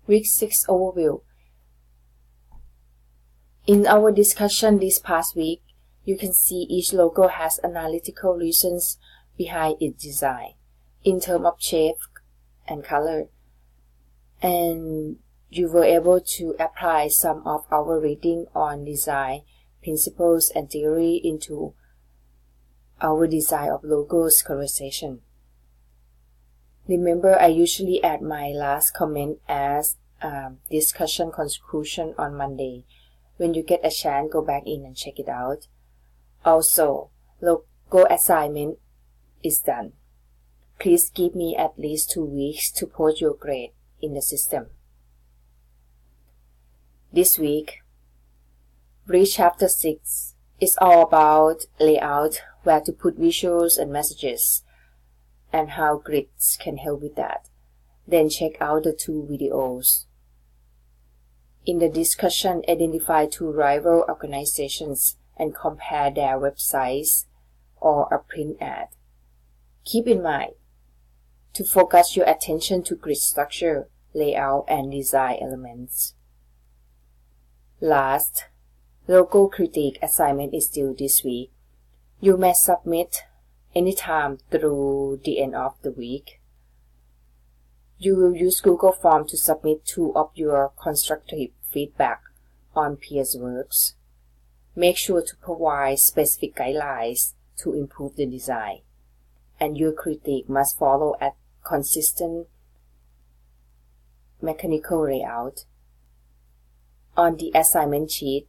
Week 6 Overview. In our discussion this past week, you can see each logo has analytical reasons behind its design in terms of shape and color, and you were able to apply some of our reading on design principles and theory into our design of logos conversation. Remember, I usually add my last comment as discussion conclusion on Monday. When you get a chance, go back in and check it out. Also, logo assignment is done. Please give me at least 2 weeks to post your grade in the system. This week, read chapter 6. It's all about layout, where to put visuals and messages, and how grids can help with that. Then check out the 2 videos. In the discussion, identify 2 rival organizations and compare their websites or a print ad. Keep in mind to focus your attention to grid structure, layout, and design elements. Last, logo critique assignment is due this week. You may submit anytime through the end of the week. You will use Google Form to submit 2 of your constructive feedback on peers' works. Make sure to provide specific guidelines to improve the design, and your critique must follow a consistent mechanical layout. On the assignment sheet,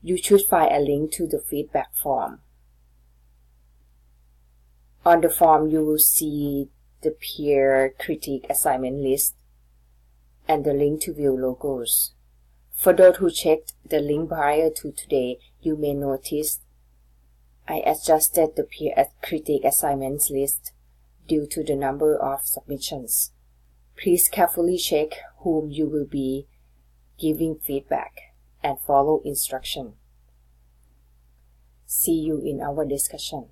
you should find a link to the feedback form. On the form, you will see the peer critique assignment list and the link to view logos. For those who checked the link prior to today, you may notice I adjusted the peer critique assignments list due to the number of submissions. Please carefully check whom you will be giving feedback and follow instruction. See you in our discussion.